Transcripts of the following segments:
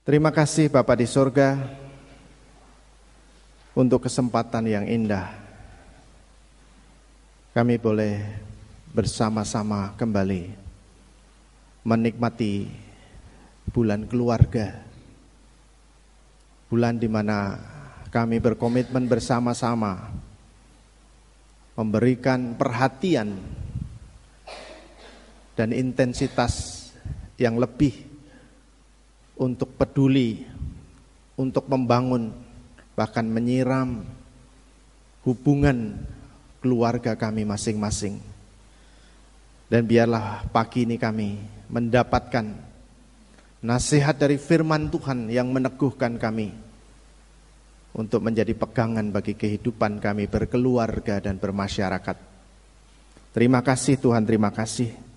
Terima kasih Bapa di sorga untuk kesempatan yang indah. Kami boleh bersama-sama kembali menikmati bulan keluarga. Bulan di mana kami berkomitmen bersama-sama memberikan perhatian dan intensitas yang lebih untuk peduli, untuk membangun, bahkan menyiram hubungan keluarga kami masing-masing. Dan biarlah pagi ini kami mendapatkan nasihat dari firman Tuhan yang meneguhkan kami untuk menjadi pegangan bagi kehidupan kami berkeluarga dan bermasyarakat. Terima kasih Tuhan, terima kasih.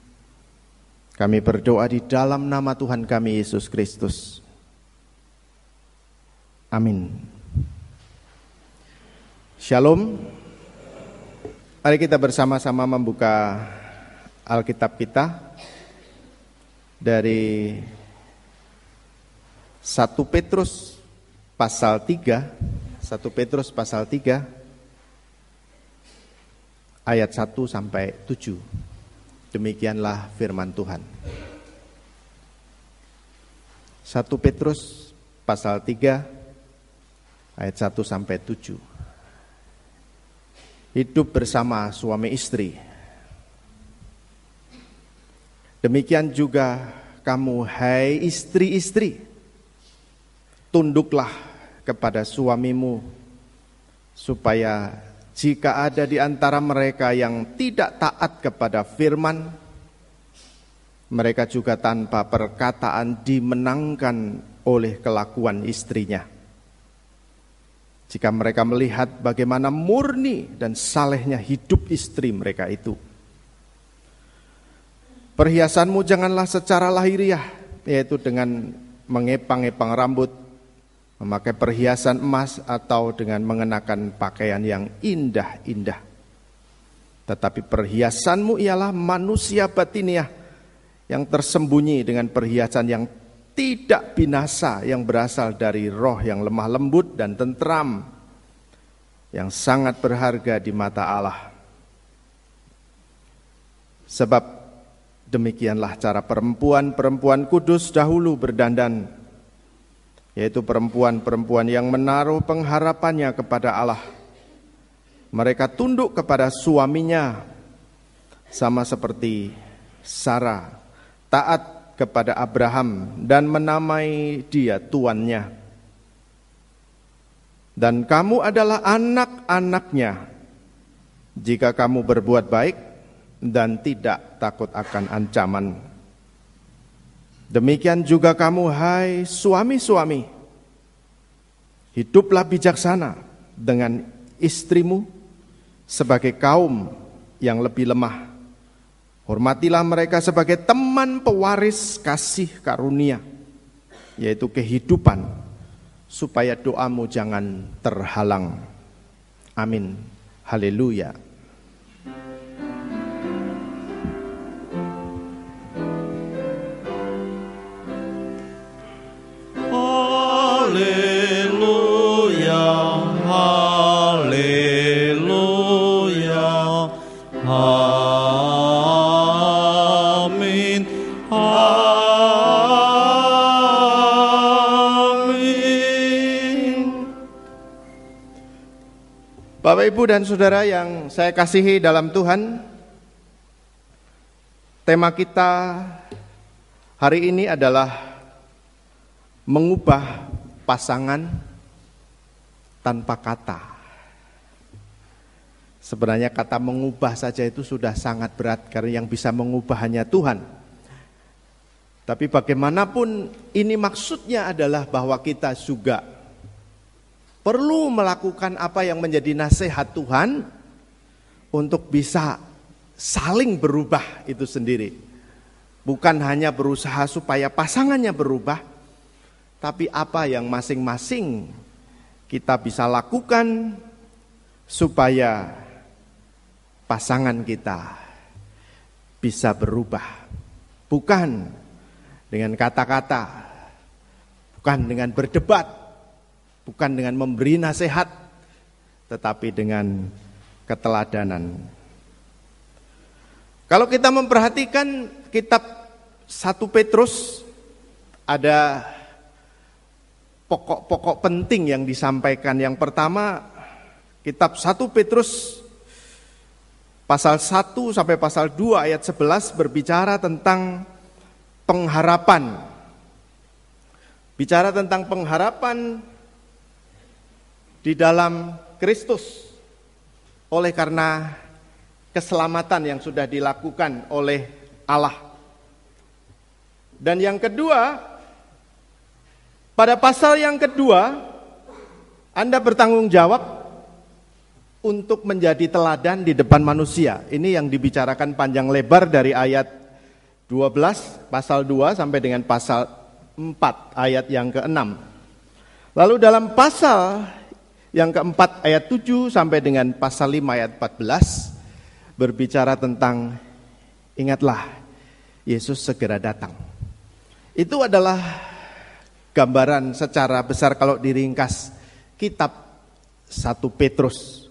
Kami berdoa di dalam nama Tuhan kami Yesus Kristus. Amin. Shalom. Mari kita bersama-sama membuka Alkitab kita dari 1 Petrus pasal 3, 1 Petrus pasal 3 ayat 1 sampai 7. Demikianlah firman Tuhan. 1 Petrus pasal 3 ayat 1 sampai 7. Hidup bersama suami istri. Demikian juga kamu hai istri-istri, tunduklah kepada suamimu, supaya jika ada di antara mereka yang tidak taat kepada firman, mereka juga tanpa perkataan dimenangkan oleh kelakuan istrinya. Jika mereka melihat bagaimana murni dan salehnya hidup istri mereka itu. Perhiasanmu janganlah secara lahiriah, yaitu dengan mengepang-epang rambut, memakai perhiasan emas atau dengan mengenakan pakaian yang indah-indah. Tetapi perhiasanmu ialah manusia batiniah yang tersembunyi dengan perhiasan yang tidak binasa, yang berasal dari roh yang lemah lembut dan tentram, yang sangat berharga di mata Allah. Sebab demikianlah cara perempuan-perempuan kudus dahulu berdandan, yaitu perempuan-perempuan yang menaruh pengharapannya kepada Allah. Mereka tunduk kepada suaminya, sama seperti Sarah taat kepada Abraham dan menamai dia tuannya. Dan kamu adalah anak-anaknya jika kamu berbuat baik dan tidak takut akan ancaman. Demikian juga kamu hai suami-suami, hiduplah bijaksana dengan istrimu sebagai kaum yang lebih lemah. Hormatilah mereka sebagai teman pewaris kasih karunia, yaitu kehidupan, supaya doamu jangan terhalang. Amin. Haleluya. Haleluya, haleluya, amin, amin. Bapak, Ibu, dan Saudara yang saya kasihi dalam Tuhan, tema kita hari ini adalah mengubah pasangan tanpa kata. Sebenarnya kata mengubah saja itu sudah sangat berat, karena yang bisa mengubah hanya Tuhan. Tapi bagaimanapun ini maksudnya adalah bahwa kita juga perlu melakukan apa yang menjadi nasihat Tuhan untuk bisa saling berubah itu sendiri. Bukan hanya berusaha supaya pasangannya berubah, tapi apa yang masing-masing kita bisa lakukan supaya pasangan kita bisa berubah. Bukan dengan kata-kata, bukan dengan berdebat, bukan dengan memberi nasihat, tetapi dengan keteladanan. Kalau kita memperhatikan kitab 1 Petrus, ada pokok-pokok penting yang disampaikan. Yang pertama, kitab 1 Petrus pasal 1 sampai pasal 2 ayat 11 berbicara tentang pengharapan. Bicara tentang pengharapan di dalam Kristus oleh karena keselamatan yang sudah dilakukan oleh Allah. Dan yang kedua, pada pasal yang kedua, Anda bertanggung jawab untuk menjadi teladan di depan manusia. Ini yang dibicarakan panjang lebar dari ayat 12, pasal 2 sampai dengan pasal 4 ayat yang ke-6. Lalu dalam pasal yang ke-4 ayat 7 sampai dengan pasal 5 ayat 14 berbicara tentang ingatlah Yesus segera datang. Itu adalah gambaran secara besar kalau diringkas kitab 1 Petrus.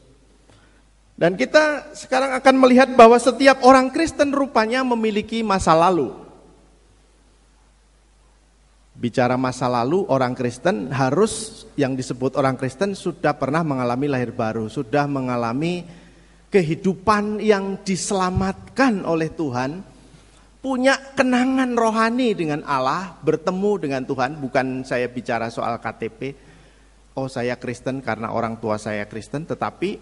Dan kita sekarang akan melihat bahwa setiap orang Kristen rupanya memiliki masa lalu. Bicara masa lalu, orang Kristen harus, yang disebut orang Kristen sudah pernah mengalami lahir baru, sudah mengalami kehidupan yang diselamatkan oleh Tuhan, punya kenangan rohani dengan Allah, bertemu dengan Tuhan. Bukan saya bicara soal KTP, oh saya Kristen karena orang tua saya Kristen, tetapi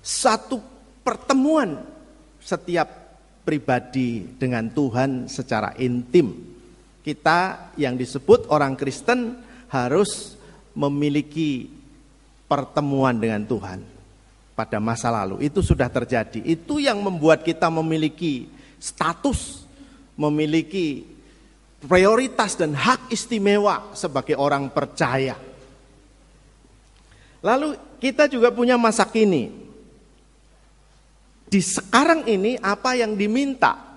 satu pertemuan setiap pribadi dengan Tuhan secara intim. Kita yang disebut orang Kristen harus memiliki pertemuan dengan Tuhan pada masa lalu. Itu sudah terjadi. Itu yang membuat kita memiliki status, memiliki prioritas dan hak istimewa sebagai orang percaya. Lalu kita juga punya masa kini. Di sekarang ini apa yang diminta?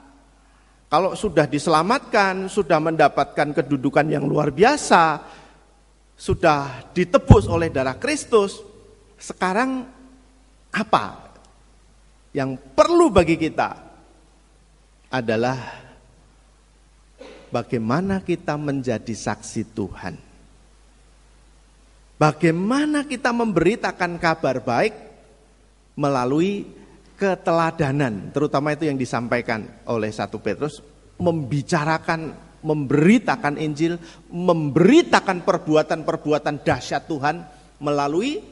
Kalau sudah diselamatkan, sudah mendapatkan kedudukan yang luar biasa, sudah ditebus oleh darah Kristus, sekarang apa yang perlu bagi kita adalah bagaimana kita menjadi saksi Tuhan. Bagaimana kita memberitakan kabar baik melalui keteladanan, terutama itu yang disampaikan oleh 1 Petrus, membicarakan, memberitakan Injil, memberitakan perbuatan-perbuatan dahsyat Tuhan melalui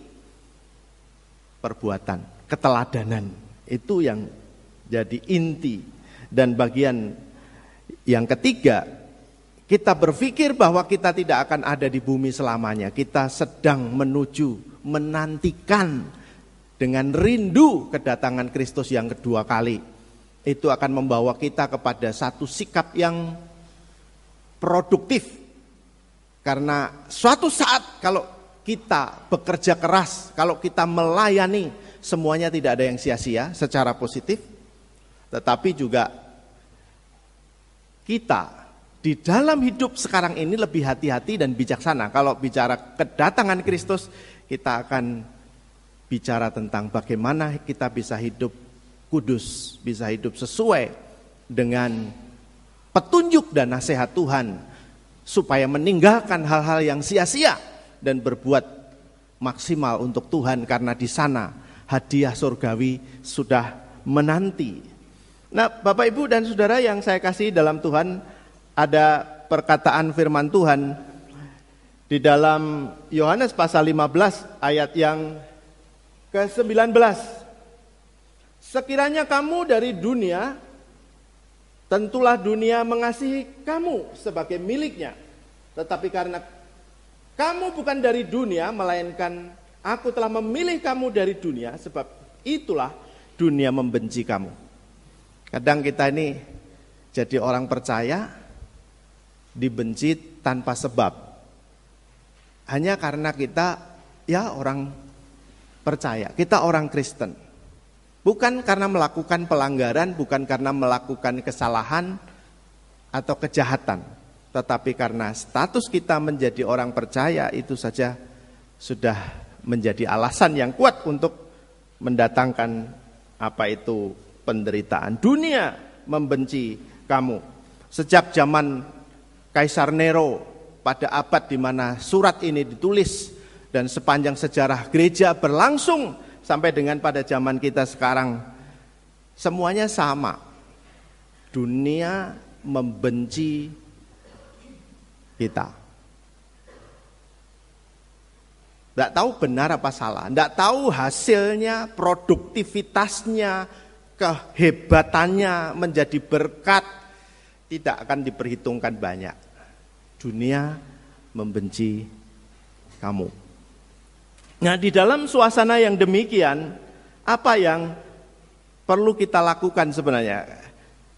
perbuatan, keteladanan. Itu yang jadi inti. Dan bagian yang ketiga, kita berpikir bahwa kita tidak akan ada di bumi selamanya. Kita sedang menuju, menantikan dengan rindu kedatangan Kristus yang kedua kali. Itu akan membawa kita kepada satu sikap yang produktif. Karena suatu saat kalau kita bekerja keras, kalau kita melayani, semuanya tidak ada yang sia-sia secara positif. Tetapi juga kita di dalam hidup sekarang ini lebih hati-hati dan bijaksana. Kalau bicara kedatangan Kristus, kita akan bicara tentang bagaimana kita bisa hidup kudus, bisa hidup sesuai dengan petunjuk dan nasihat Tuhan, supaya meninggalkan hal-hal yang sia-sia dan berbuat maksimal untuk Tuhan, karena di sana hadiah surgawi sudah menanti. Nah, Bapak Ibu dan Saudara yang saya kasih dalam Tuhan, ada perkataan firman Tuhan di dalam Yohanes pasal 15 ayat yang ke-19. Sekiranya kamu dari dunia, tentulah dunia mengasihi kamu sebagai miliknya. Tetapi karena kamu bukan dari dunia, melainkan aku telah memilih kamu dari dunia, sebab itulah dunia membenci kamu. Kadang kita ini jadi orang percaya dibenci tanpa sebab. Hanya karena kita ya orang percaya, kita orang Kristen. Bukan karena melakukan pelanggaran, bukan karena melakukan kesalahan atau kejahatan. Tetapi karena status kita menjadi orang percaya itu saja sudah menjadi alasan yang kuat untuk mendatangkan apa itu penderitaan. Dunia membenci kamu. Sejak zaman Kaisar Nero pada abad di mana surat ini ditulis dan sepanjang sejarah gereja berlangsung sampai dengan pada zaman kita sekarang, semuanya sama. Dunia membenci kita. Tidak tahu benar apa salah, tidak tahu hasilnya, produktivitasnya, kehebatannya menjadi berkat, tidak akan diperhitungkan banyak. Dunia membenci kamu. Nah, di dalam suasana yang demikian, apa yang perlu kita lakukan sebenarnya?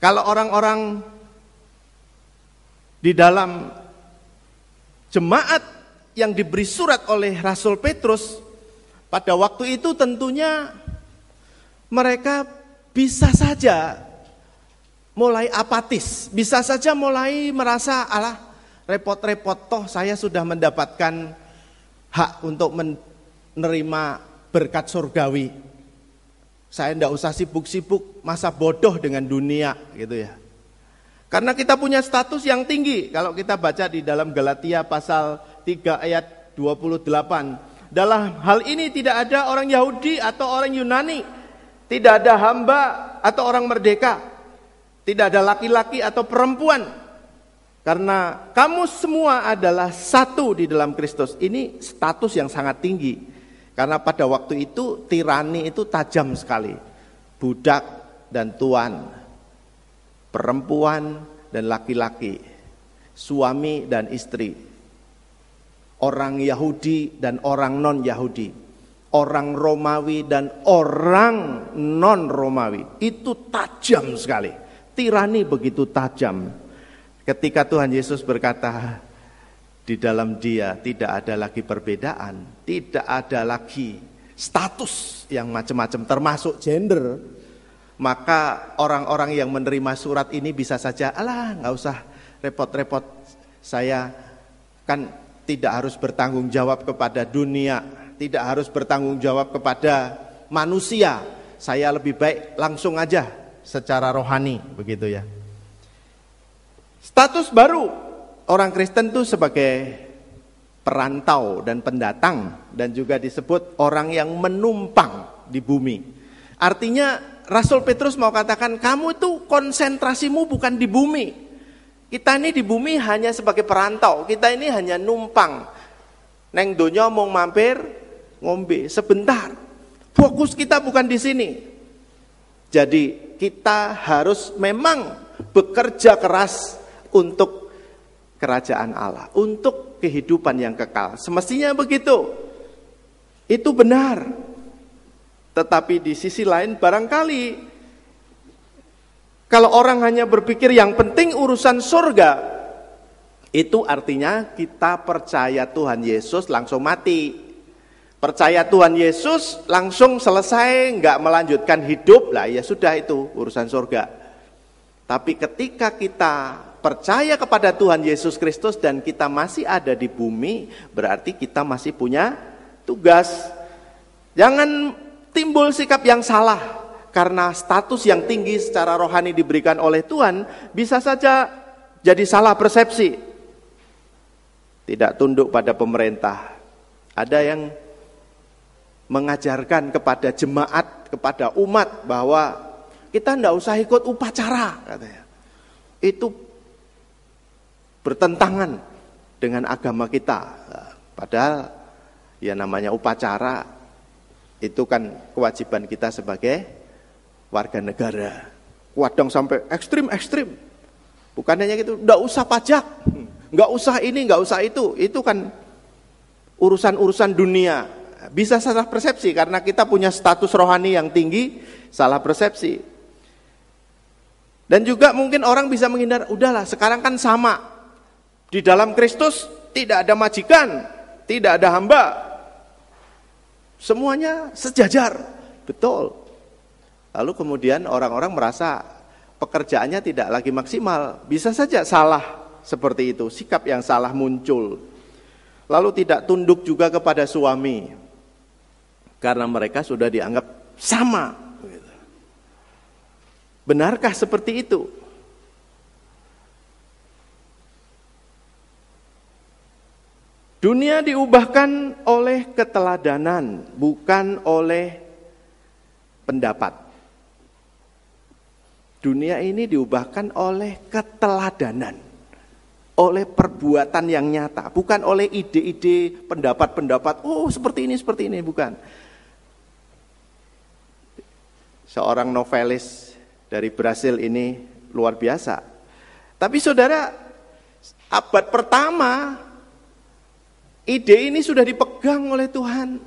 Kalau orang-orang di dalam jemaat yang diberi surat oleh Rasul Petrus, pada waktu itu tentunya mereka bisa saja mulai apatis, bisa saja mulai merasa, alah repot-repot toh saya sudah mendapatkan hak untuk menerima berkat surgawi. Saya tidak usah sibuk-sibuk, masa bodoh dengan dunia gitu ya. Karena kita punya status yang tinggi. Kalau kita baca di dalam Galatia pasal 3 ayat 28. Dalam hal ini tidak ada orang Yahudi atau orang Yunani. Tidak ada hamba atau orang merdeka. Tidak ada laki-laki atau perempuan. Karena kamu semua adalah satu di dalam Kristus. Ini status yang sangat tinggi. Karena pada waktu itu tirani itu tajam sekali. Budak dan tuan, perempuan dan laki-laki, suami dan istri, orang Yahudi dan orang non-Yahudi, orang Romawi dan orang non-Romawi. Itu tajam sekali. Tirani begitu tajam. Ketika Tuhan Yesus berkata, di dalam Dia tidak ada lagi perbedaan, tidak ada lagi status yang macam-macam termasuk gender, maka orang-orang yang menerima surat ini bisa saja, alah nggak usah repot-repot, saya kan tidak harus bertanggung jawab kepada dunia, tidak harus bertanggung jawab kepada manusia, saya lebih baik langsung aja secara rohani, begitu ya. Status baru orang Kristen itu sebagai perantau dan pendatang, dan juga disebut orang yang menumpang di bumi. Artinya Rasul Petrus mau katakan, kamu itu konsentrasimu bukan di bumi. Kita ini di bumi hanya sebagai perantau, kita ini hanya numpang. Neng donya mau mampir, ngombe sebentar. Fokus kita bukan di sini. Jadi kita harus memang bekerja keras untuk kerajaan Allah, untuk kehidupan yang kekal. Semestinya begitu. Itu benar. Tetapi di sisi lain barangkali kalau orang hanya berpikir yang penting urusan surga, itu artinya kita percaya Tuhan Yesus langsung mati. Percaya Tuhan Yesus langsung selesai, enggak melanjutkan hidup, lah ya sudah itu urusan surga. Tapi ketika kita percaya kepada Tuhan Yesus Kristus dan kita masih ada di bumi, berarti kita masih punya tugas. Jangan timbul sikap yang salah karena status yang tinggi secara rohani diberikan oleh Tuhan, bisa saja jadi salah persepsi. Tidak tunduk pada pemerintah. Ada yang mengajarkan kepada jemaat, kepada umat bahwa kita tidak usah ikut upacara, katanya. Itu bertentangan dengan agama kita. Padahal ya namanya upacara itu kan kewajiban kita sebagai warga negara. Kadang sampai ekstrim. Bukan hanya gitu, enggak usah pajak, enggak usah ini, enggak usah itu. Itu kan urusan-urusan dunia. Bisa salah persepsi karena kita punya status rohani yang tinggi, salah persepsi. Dan juga mungkin orang bisa menghindar, udahlah sekarang kan sama. Di dalam Kristus tidak ada majikan, tidak ada hamba. Semuanya sejajar, betul. Lalu kemudian orang-orang merasa pekerjaannya tidak lagi maksimal. Bisa saja salah seperti itu, sikap yang salah muncul. Lalu tidak tunduk juga kepada suami, karena mereka sudah dianggap sama. Benarkah seperti itu? Dunia diubahkan oleh keteladanan, bukan oleh pendapat. Dunia ini diubahkan oleh keteladanan, oleh perbuatan yang nyata, bukan oleh ide-ide, pendapat-pendapat, oh seperti ini, bukan. Seorang novelis dari Brasil ini luar biasa. Tapi saudara, abad pertama, ide ini sudah dipegang oleh Tuhan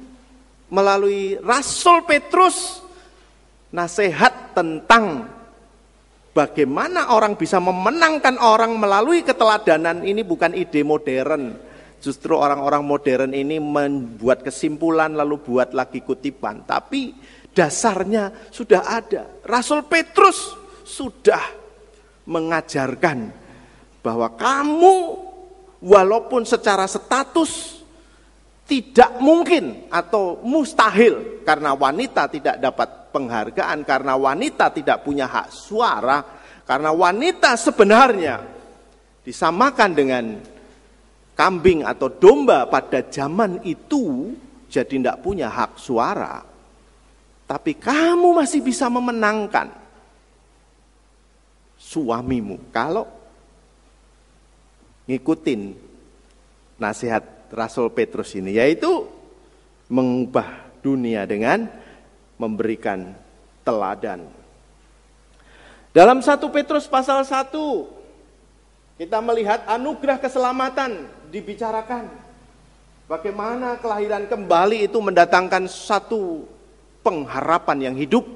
melalui Rasul Petrus, nasihat tentang bagaimana orang bisa memenangkan orang melalui keteladanan. Ini bukan ide modern. Justru orang-orang modern ini membuat kesimpulan lalu buat lagi kutipan. Tapi dasarnya sudah ada. Rasul Petrus sudah mengajarkan bahwa kamu walaupun secara status tidak mungkin atau mustahil, karena wanita tidak dapat penghargaan, karena wanita tidak punya hak suara, karena wanita sebenarnya disamakan dengan kambing atau domba pada zaman itu, jadi tidak punya hak suara. Tapi kamu masih bisa memenangkan suamimu kalau ngikutin nasihat Rasul Petrus ini, yaitu mengubah dunia dengan memberikan teladan. Dalam 1 Petrus pasal 1 kita melihat anugerah keselamatan dibicarakan. Bagaimana kelahiran kembali itu mendatangkan satu pengharapan yang hidup.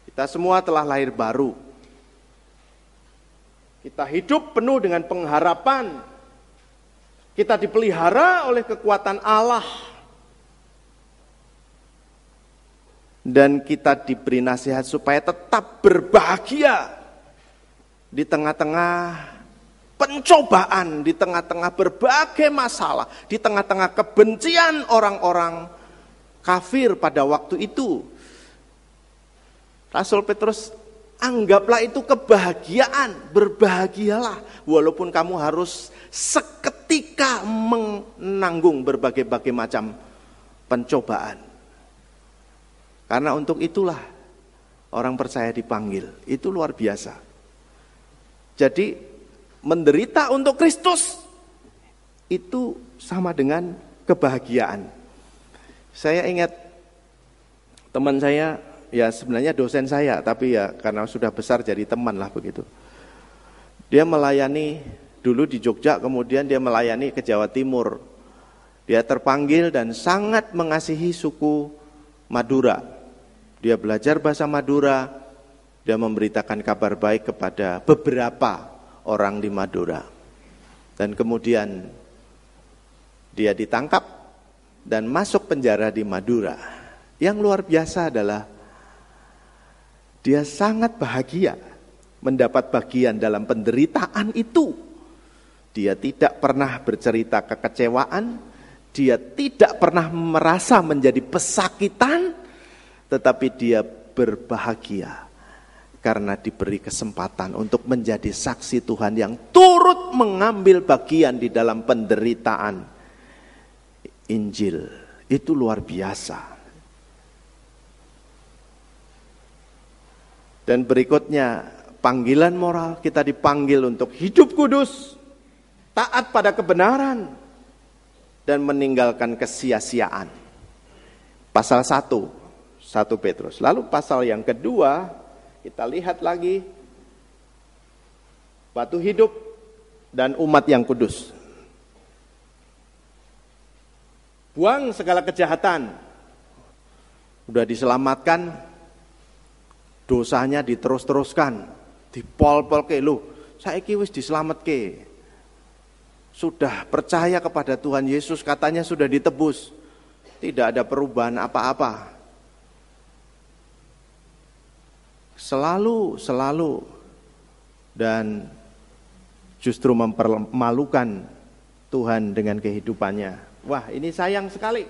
Kita semua telah lahir baru. Kita hidup penuh dengan pengharapan. Kita dipelihara oleh kekuatan Allah. Dan kita diberi nasihat supaya tetap berbahagia di tengah-tengah pencobaan, di tengah-tengah berbagai masalah, di tengah-tengah kebencian orang-orang kafir pada waktu itu. Rasul Petrus, anggaplah itu kebahagiaan, berbahagialah walaupun kamu harus seketika menanggung berbagai-bagai macam pencobaan. Karena untuk itulah orang percaya dipanggil, itu luar biasa. Jadi menderita untuk Kristus itu sama dengan kebahagiaan. Saya ingat teman saya, ya sebenarnya dosen saya, tapi ya karena sudah besar jadi teman lah begitu. Dia melayani dulu di Jogja, kemudian dia melayani ke Jawa Timur. Dia terpanggil dan sangat mengasihi suku Madura. Dia belajar bahasa Madura, dia memberitakan kabar baik kepada beberapa orang di Madura. Dan kemudian dia ditangkap dan masuk penjara di Madura. Yang luar biasa adalah dia sangat bahagia mendapat bagian dalam penderitaan itu. Dia tidak pernah bercerita kekecewaan, dia tidak pernah merasa menjadi pesakitan, tetapi dia berbahagia karena diberi kesempatan untuk menjadi saksi Tuhan yang turut mengambil bagian di dalam penderitaan Injil. Itu luar biasa. Dan berikutnya, panggilan moral, kita dipanggil untuk hidup kudus, taat pada kebenaran, dan meninggalkan kesia-siaan. Pasal 1 Petrus. Lalu pasal yang kedua, kita lihat lagi batu hidup dan umat yang kudus. Buang segala kejahatan. Udah diselamatkan, dosanya diterus-teruskan, dipol-pol ke lu. Saiki wis diselametke. Sudah percaya kepada Tuhan Yesus, katanya sudah ditebus. Tidak ada perubahan apa-apa. Selalu dan justru mempermalukan Tuhan dengan kehidupannya. Wah, ini sayang sekali.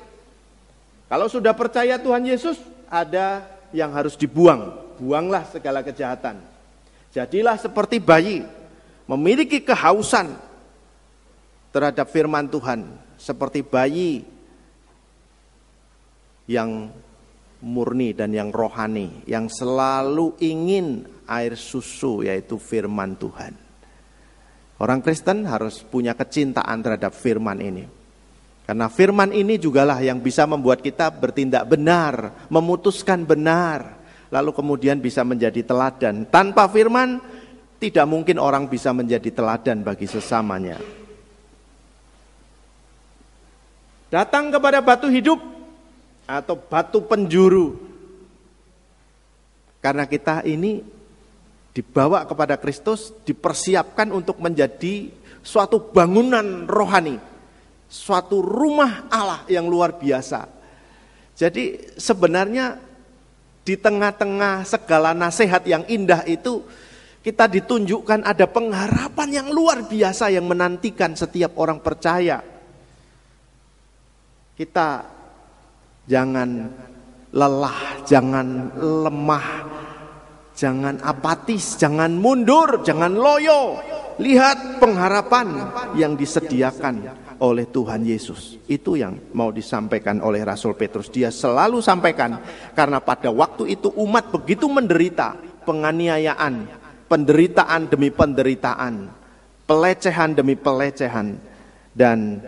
Kalau sudah percaya Tuhan Yesus, ada yang harus dibuang. Buanglah segala kejahatan. Jadilah seperti bayi, memiliki kehausan terhadap firman Tuhan, seperti bayi yang murni dan yang rohani, yang selalu ingin air susu, yaitu firman Tuhan. Orang Kristen harus punya kecintaan terhadap firman ini. Karena firman ini jugalah yang bisa membuat kita bertindak benar, memutuskan benar, lalu kemudian bisa menjadi teladan. Tanpa firman, tidak mungkin orang bisa menjadi teladan bagi sesamanya. Datang kepada batu hidup atau batu penjuru. Karena kita ini dibawa kepada Kristus, dipersiapkan untuk menjadi suatu bangunan rohani, suatu rumah Allah yang luar biasa. Jadi sebenarnya di tengah-tengah segala nasihat yang indah itu, kita ditunjukkan ada pengharapan yang luar biasa yang menantikan setiap orang percaya. Kita jangan lelah, jangan lemah, jangan apatis, jangan mundur, jangan loyo. Lihat pengharapan yang disediakan oleh Tuhan Yesus. Itu yang mau disampaikan oleh Rasul Petrus. Dia selalu sampaikan, karena pada waktu itu umat begitu menderita, penganiayaan, penderitaan demi penderitaan, pelecehan demi pelecehan, dan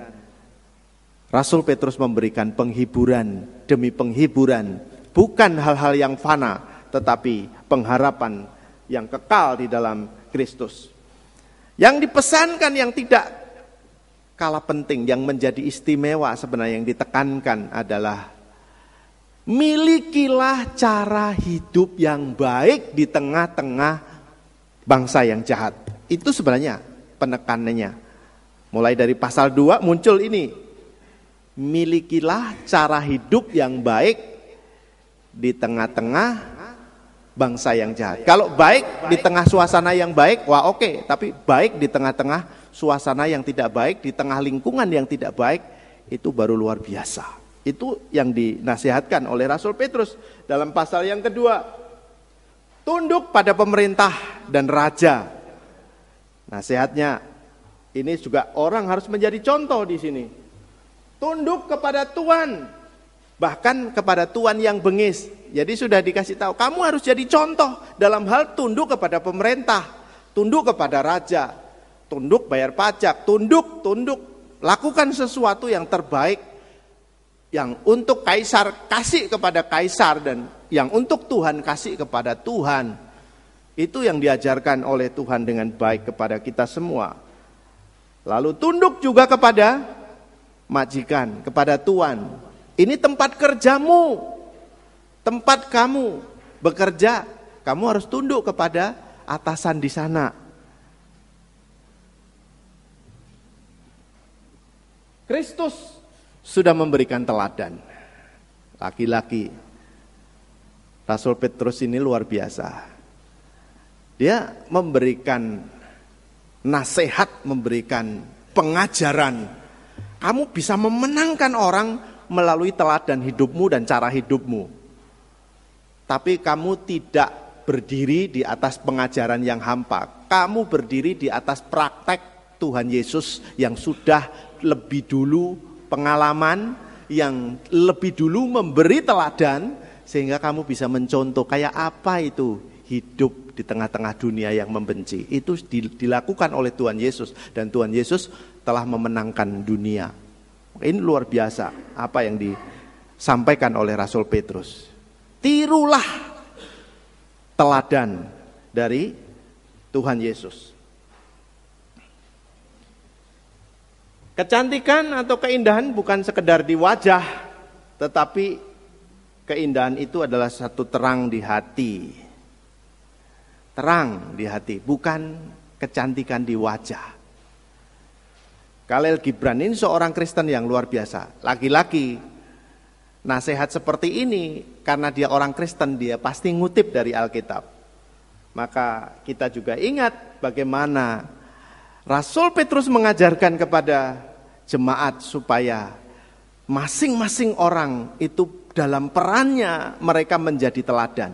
Rasul Petrus memberikan penghiburan demi penghiburan, bukan hal-hal yang fana, tetapi pengharapan yang kekal di dalam Kristus. Yang dipesankan yang tidak kalah penting, yang menjadi istimewa sebenarnya yang ditekankan adalah milikilah cara hidup yang baik di tengah-tengah bangsa yang jahat. Itu sebenarnya penekanannya. Mulai dari pasal 2 muncul ini. Milikilah cara hidup yang baik di tengah-tengah bangsa yang jahat. Kalau baik di tengah suasana yang baik, wah oke. Tapi baik di tengah-tengah suasana yang tidak baik, di tengah lingkungan yang tidak baik, itu baru luar biasa. Itu yang dinasihatkan oleh Rasul Petrus dalam pasal yang kedua. Tunduk pada pemerintah dan raja. Nasihatnya ini juga orang harus menjadi contoh di sini. Tunduk kepada Tuhan, bahkan kepada Tuhan yang bengis. Jadi sudah dikasih tahu, kamu harus jadi contoh dalam hal tunduk kepada pemerintah, tunduk kepada raja, tunduk bayar pajak, tunduk, lakukan sesuatu yang terbaik, yang untuk kaisar kasih kepada kaisar, dan yang untuk Tuhan kasih kepada Tuhan. Itu yang diajarkan oleh Tuhan dengan baik kepada kita semua. Lalu tunduk juga kepada majikan, kepada Tuhan. Ini tempat kerjamu, tempat kamu bekerja, kamu harus tunduk kepada atasan di sana. Kristus sudah memberikan teladan. Laki-laki Rasul Petrus ini luar biasa. Dia memberikan nasihat, memberikan pengajaran. Kamu bisa memenangkan orang melalui teladan hidupmu dan cara hidupmu. Tapi kamu tidak berdiri di atas pengajaran yang hampa. Kamu berdiri di atas praktek Tuhan Yesus yang sudah lebih dulu pengalaman, yang lebih dulu memberi teladan, sehingga kamu bisa mencontoh kayak apa itu hidup di tengah-tengah dunia yang membenci. Itu dilakukan oleh Tuhan Yesus, dan Tuhan Yesus telah memenangkan dunia. Ini luar biasa apa yang disampaikan oleh Rasul Petrus. Tirulah teladan dari Tuhan Yesus. Kecantikan atau keindahan bukan sekedar di wajah, tetapi keindahan itu adalah satu terang di hati. Terang di hati, bukan kecantikan di wajah. Khalil Gibran ini seorang Kristen yang luar biasa. Laki-laki, nasihat seperti ini karena dia orang Kristen, dia pasti ngutip dari Alkitab. Maka kita juga ingat bagaimana Rasul Petrus mengajarkan kepada jemaat supaya masing-masing orang itu dalam perannya mereka menjadi teladan.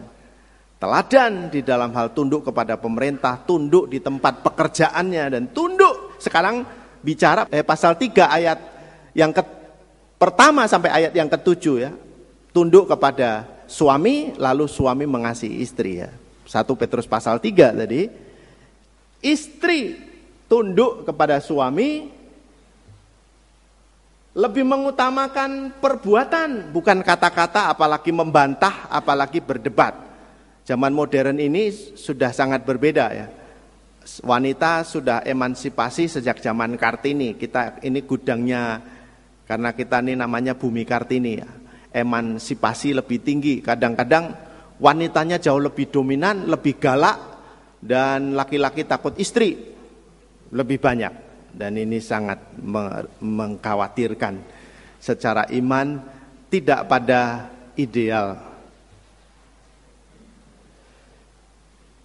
Teladan di dalam hal tunduk kepada pemerintah, tunduk di tempat pekerjaannya, dan tunduk. Sekarang bicara pasal 3 ayat yang pertama sampai ayat yang ke-7 ya. Tunduk kepada suami, lalu suami mengasihi istri ya. 1 Petrus pasal 3 tadi. Istri tunduk kepada suami, lebih mengutamakan perbuatan, bukan kata-kata, apalagi membantah, apalagi berdebat. Zaman modern ini sudah sangat berbeda ya. Wanita sudah emansipasi sejak zaman Kartini. Kita ini gudangnya, karena kita ini namanya Bumi Kartini ya. Emansipasi lebih tinggi. Kadang-kadang wanitanya jauh lebih dominan, lebih galak, dan laki-laki takut istri lebih banyak. Dan ini sangat mengkhawatirkan. Secara iman tidak pada ideal.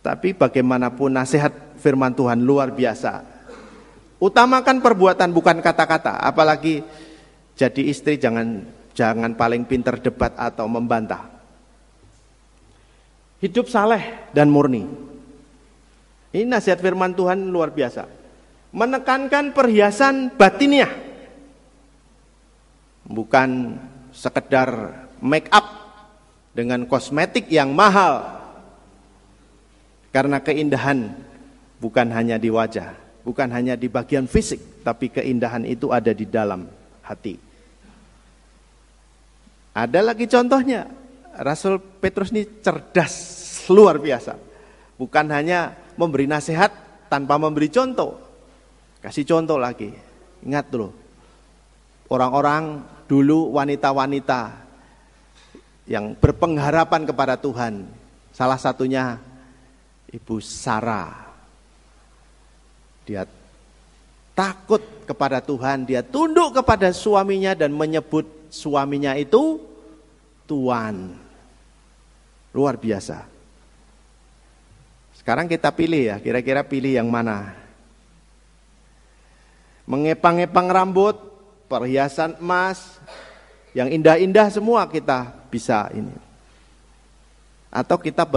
Tapi bagaimanapun nasihat firman Tuhan luar biasa. Utamakan perbuatan bukan kata-kata. Apalagi jadi istri jangan paling pintar debat atau membantah. Hidup saleh dan murni. Ini nasihat firman Tuhan luar biasa. Menekankan perhiasan batiniah. Bukan sekedar make up dengan kosmetik yang mahal. Karena keindahan bukan hanya di wajah, bukan hanya di bagian fisik, tapi keindahan itu ada di dalam hati. Ada lagi contohnya, Rasul Petrus ini cerdas luar biasa. Bukan hanya memberi nasihat tanpa memberi contoh. Kasih contoh lagi. Ingat dulu, orang-orang dulu, wanita-wanita yang berpengharapan kepada Tuhan. Salah satunya Ibu Sarah. Dia takut kepada Tuhan, dia tunduk kepada suaminya dan menyebut suaminya itu Tuan. Luar biasa. Sekarang kita pilih ya, kira-kira pilih yang mana? Mengepang-epang rambut, perhiasan emas, yang indah-indah semua kita bisa ini. Atau kita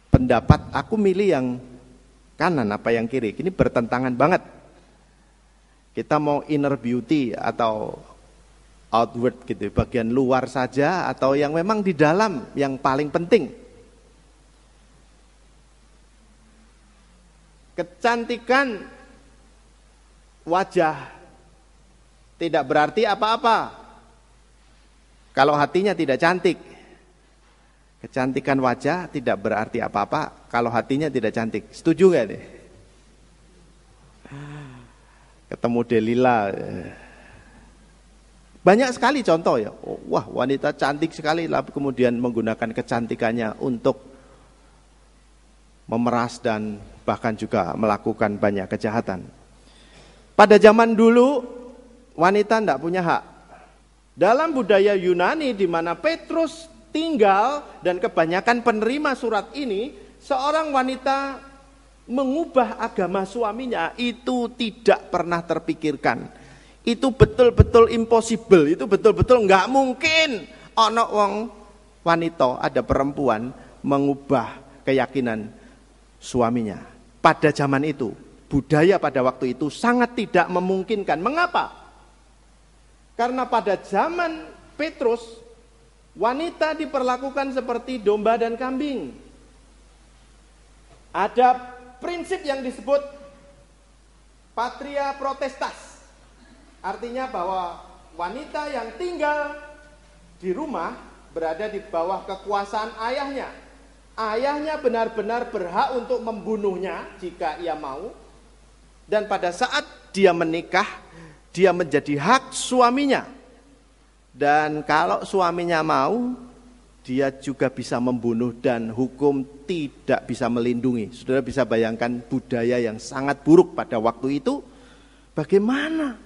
pendapat aku milih yang kanan apa yang kiri. Ini bertentangan banget. Kita mau inner beauty atau outward gitu, bagian luar saja atau yang memang di dalam yang paling penting. Kecantikan wajah tidak berarti apa-apa kalau hatinya tidak cantik. Kecantikan wajah tidak berarti apa-apa kalau hatinya tidak cantik. Setuju gak nih? Ketemu Delila. Banyak sekali contoh ya. Oh, wah, wanita cantik sekali, lalu kemudian menggunakan kecantikannya untuk memeras dan bahkan juga melakukan banyak kejahatan. Pada zaman dulu wanita tidak punya hak. Dalam budaya Yunani di mana Petrus tinggal dan kebanyakan penerima surat ini, seorang wanita mengubah agama suaminya itu tidak pernah terpikirkan. Itu betul-betul impossible, itu betul-betul nggak mungkin ono wong wanita, ada perempuan mengubah keyakinan suaminya. Pada zaman itu, budaya pada waktu itu sangat tidak memungkinkan. Mengapa? Karena pada zaman Petrus wanita diperlakukan seperti domba dan kambing. Ada prinsip yang disebut patria potestas. Artinya bahwa wanita yang tinggal di rumah berada di bawah kekuasaan ayahnya. Ayahnya benar-benar berhak untuk membunuhnya jika ia mau. Dan pada saat dia menikah, dia menjadi hak suaminya. Dan kalau suaminya mau, dia juga bisa membunuh dan hukum tidak bisa melindungi. Saudara bisa bayangkan budaya yang sangat buruk pada waktu itu. Bagaimana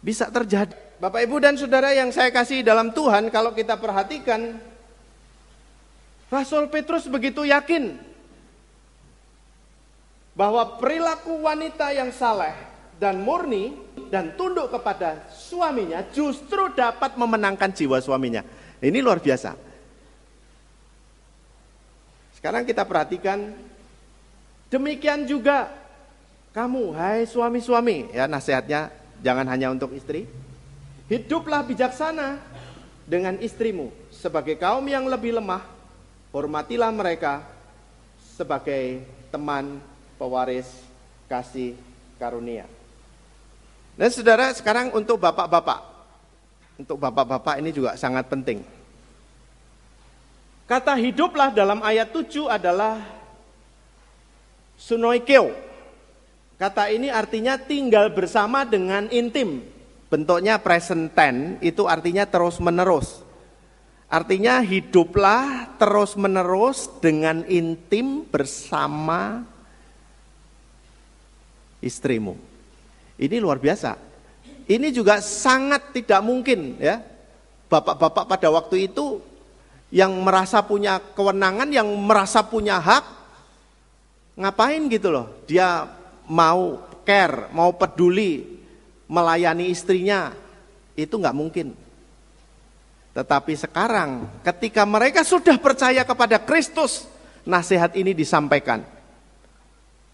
bisa terjadi? Bapak, Ibu, dan Saudara yang saya kasih dalam Tuhan, kalau kita perhatikan, Rasul Petrus begitu yakin bahwa perilaku wanita yang saleh dan murni dan tunduk kepada suaminya justru dapat memenangkan jiwa suaminya. Ini luar biasa. Sekarang kita perhatikan, demikian juga kamu, hai suami-suami, ya nasihatnya jangan hanya untuk istri. Hiduplah bijaksana dengan istrimu sebagai kaum yang lebih lemah, hormatilah mereka sebagai teman pewaris kasih karunia. Dan saudara, sekarang untuk bapak-bapak. Untuk bapak-bapak ini juga sangat penting. Kata hiduplah dalam ayat 7 adalah sunoikeo. Kata ini artinya tinggal bersama dengan intim. Bentuknya present tense, itu artinya terus menerus. Artinya hiduplah terus menerus dengan intim bersama istrimu. Ini luar biasa. Ini juga sangat tidak mungkin ya. Bapak-bapak pada waktu itu yang merasa punya kewenangan, yang merasa punya hak, ngapain gitu loh. Dia mau care, mau peduli, melayani istrinya, itu nggak mungkin. Tetapi sekarang ketika mereka sudah percaya kepada Kristus, nasihat ini disampaikan.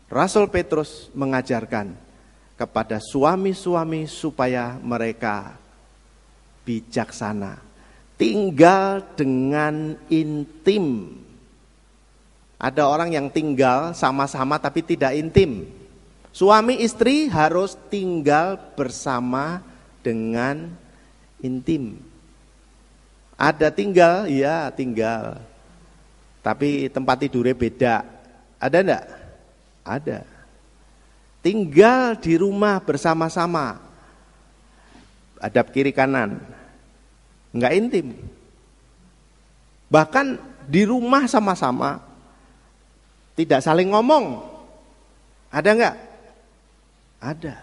Rasul Petrus mengajarkan kepada suami-suami supaya mereka bijaksana, tinggal dengan intim. Ada orang yang tinggal sama-sama tapi tidak intim. Suami istri harus tinggal bersama dengan intim. Ada tinggal, ya tinggal. Tapi tempat tidurnya beda. Ada enggak? Ada. Tinggal di rumah bersama-sama. Hadap kiri kanan. Enggak intim. Bahkan di rumah sama-sama tidak saling ngomong. Ada enggak? Ada.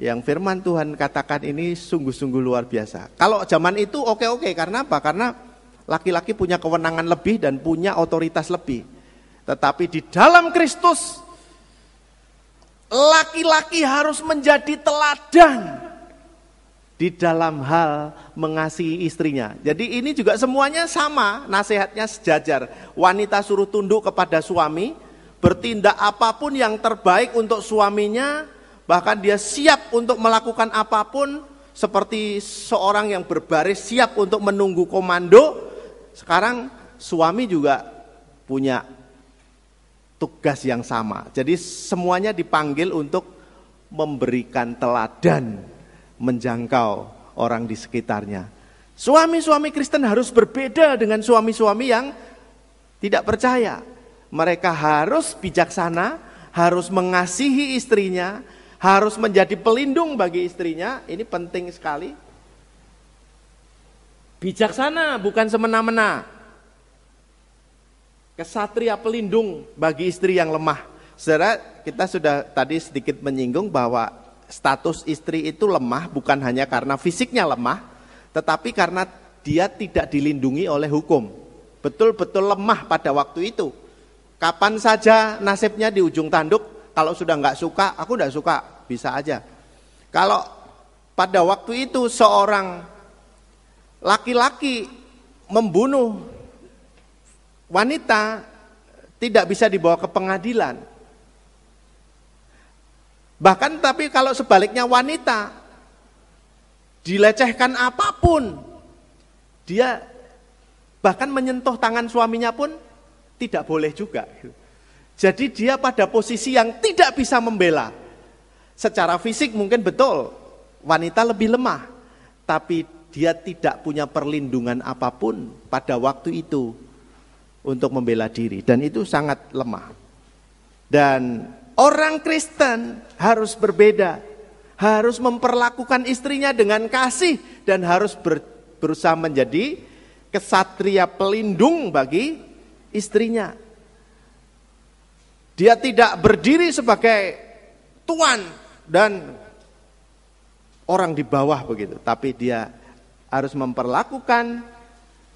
Yang firman Tuhan katakan ini sungguh-sungguh luar biasa. Kalau zaman itu oke-oke, karena apa? Karena laki-laki punya kewenangan lebih dan punya otoritas lebih. Tetapi di dalam Kristus, laki-laki harus menjadi teladan di dalam hal mengasihi istrinya. Jadi ini juga semuanya sama, nasihatnya sejajar. Wanita suruh tunduk kepada suami, bertindak apapun yang terbaik untuk suaminya, bahkan dia siap untuk melakukan apapun, seperti seorang yang berbaris siap untuk menunggu komando. Sekarang suami juga punya tugas yang sama. Jadi semuanya dipanggil untuk memberikan teladan, menjangkau orang di sekitarnya. Suami-suami Kristen harus berbeda dengan suami-suami yang tidak percaya. Mereka harus bijaksana, harus mengasihi istrinya, harus menjadi pelindung bagi istrinya. Ini penting sekali. Bijaksana bukan semena-mena. Kesatria pelindung bagi istri yang lemah. Saudara, kita sudah tadi sedikit menyinggung bahwa status istri itu lemah bukan hanya karena fisiknya lemah, tetapi karena dia tidak dilindungi oleh hukum. Betul-betul lemah pada waktu itu. Kapan saja nasibnya di ujung tanduk, kalau sudah nggak suka, aku nggak suka, bisa aja. Kalau pada waktu itu seorang laki-laki membunuh wanita, tidak bisa dibawa ke pengadilan. Bahkan tapi kalau sebaliknya wanita dilecehkan apapun, dia bahkan menyentuh tangan suaminya pun tidak boleh juga. Jadi dia pada posisi yang tidak bisa membela. Secara fisik mungkin betul, wanita lebih lemah. Tapi dia tidak punya perlindungan apapun pada waktu itu untuk membela diri. Dan itu sangat lemah. Dan orang Kristen harus berbeda. Harus memperlakukan istrinya dengan kasih. Dan harus berusaha menjadi kesatria pelindung bagi istrinya. Dia tidak berdiri sebagai tuan dan orang di bawah begitu, tapi dia harus memperlakukan,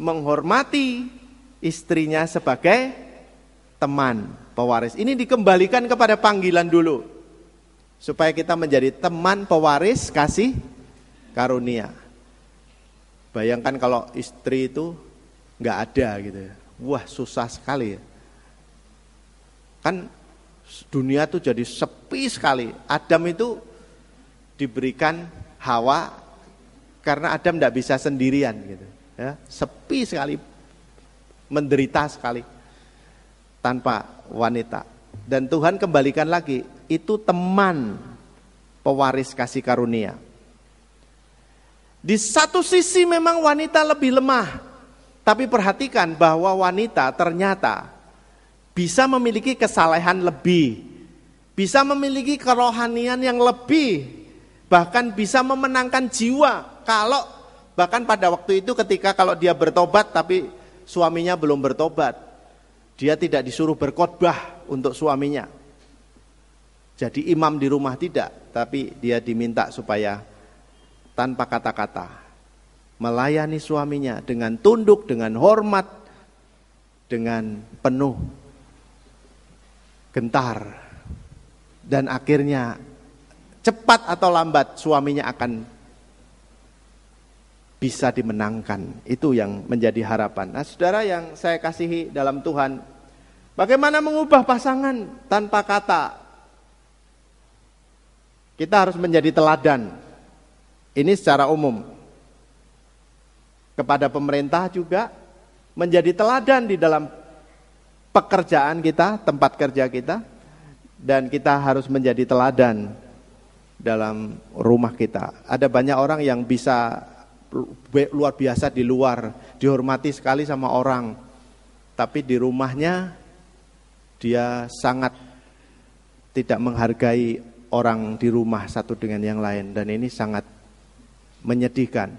menghormati istrinya sebagai teman, pewaris. Ini dikembalikan kepada panggilan dulu, supaya kita menjadi teman pewaris kasih karunia. Bayangkan kalau istri itu nggak ada gitu ya. Wah, susah sekali ya. Kan dunia tuh jadi sepi sekali. Adam itu diberikan Hawa karena Adam tidak bisa sendirian gitu ya. Sepi sekali, menderita sekali tanpa wanita. Dan Tuhan kembalikan lagi, itu teman pewaris kasih karunia. Di satu sisi memang wanita lebih lemah, tapi perhatikan bahwa wanita ternyata bisa memiliki kesalehan lebih, bisa memiliki kerohanian yang lebih, bahkan bisa memenangkan jiwa. Kalau bahkan pada waktu itu ketika kalau dia bertobat tapi suaminya belum bertobat, dia tidak disuruh berkhotbah untuk suaminya. Jadi imam di rumah tidak, tapi dia diminta supaya tanpa kata-kata melayani suaminya dengan tunduk, dengan hormat, dengan penuh gentar. Dan akhirnya cepat atau lambat suaminya akan bisa dimenangkan. Itu yang menjadi harapan. Nah, saudara yang saya kasihi dalam Tuhan, bagaimana mengubah pasangan tanpa kata? Kita harus menjadi teladan. Ini secara umum. Kepada pemerintah juga menjadi teladan di dalam pekerjaan kita, tempat kerja kita, dan kita harus menjadi teladan dalam rumah kita. Ada banyak orang yang bisa luar biasa di luar, dihormati sekali sama orang, tapi di rumahnya dia sangat tidak menghargai orang di rumah satu dengan yang lain, dan ini sangat menyedihkan.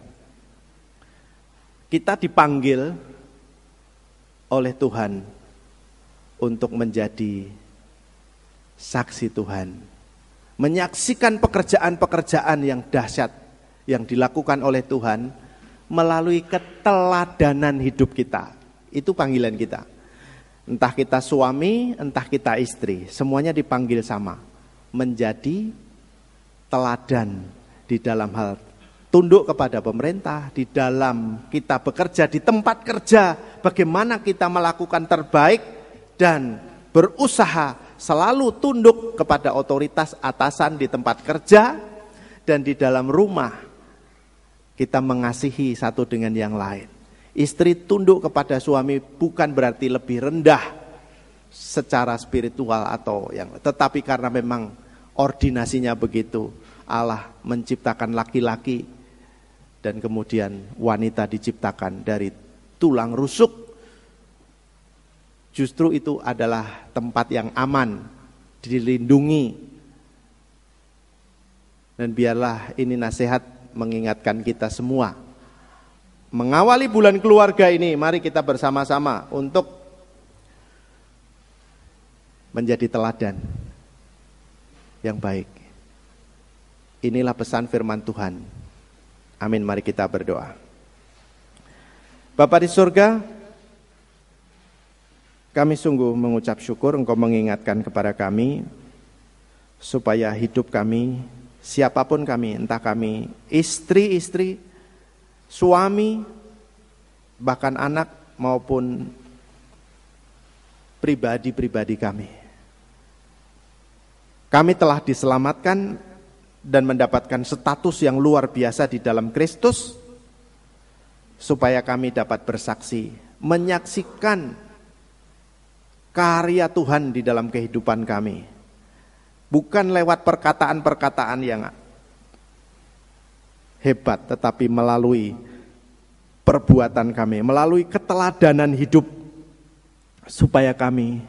Kita dipanggil oleh Tuhan untuk menjadi saksi Tuhan, menyaksikan pekerjaan-pekerjaan yang dahsyat yang dilakukan oleh Tuhan melalui keteladanan hidup kita. Itu panggilan kita. Entah kita suami, entah kita istri, semuanya dipanggil sama, menjadi teladan di dalam hal tunduk kepada pemerintah, di dalam kita bekerja di tempat kerja, bagaimana kita melakukan terbaik dan berusaha selalu tunduk kepada otoritas atasan di tempat kerja, dan di dalam rumah kita mengasihi satu dengan yang lain. Istri tunduk kepada suami bukan berarti lebih rendah secara spiritual atau yang, tetapi karena memang ordinasinya begitu. Allah menciptakan laki-laki dan kemudian wanita diciptakan dari tulang rusuk. Justru itu adalah tempat yang aman, dilindungi. Dan biarlah ini nasihat mengingatkan kita semua. Mengawali bulan keluarga ini, mari kita bersama-sama untuk menjadi teladan yang baik. Inilah pesan firman Tuhan. Amin, mari kita berdoa. Bapa di surga, kami sungguh mengucap syukur Engkau mengingatkan kepada kami, supaya hidup kami, siapapun kami, entah kami istri-istri, suami, bahkan anak maupun pribadi-pribadi kami. Kami telah diselamatkan dan mendapatkan status yang luar biasa di dalam Kristus, supaya kami dapat bersaksi, menyaksikan karya Tuhan di dalam kehidupan kami. Bukan lewat perkataan-perkataan yang hebat, tetapi melalui perbuatan kami, melalui keteladanan hidup, supaya kami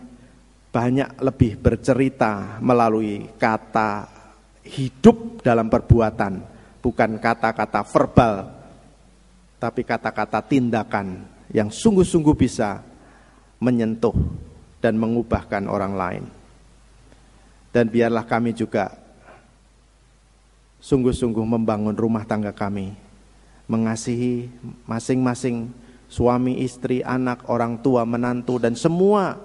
banyak lebih bercerita melalui kata hidup dalam perbuatan, bukan kata-kata verbal, tapi kata-kata tindakan yang sungguh-sungguh bisa menyentuh dan mengubahkan orang lain. Dan biarlah kami juga sungguh-sungguh membangun rumah tangga kami, mengasihi masing-masing suami, istri, anak, orang tua, menantu, dan semua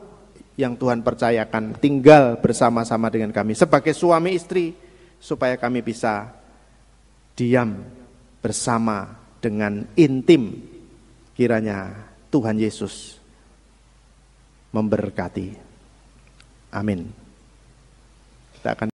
yang Tuhan percayakan tinggal bersama-sama dengan kami sebagai suami istri, supaya kami bisa diam bersama dengan intim. Kiranya Tuhan Yesus memberkati. Amin. Kita akan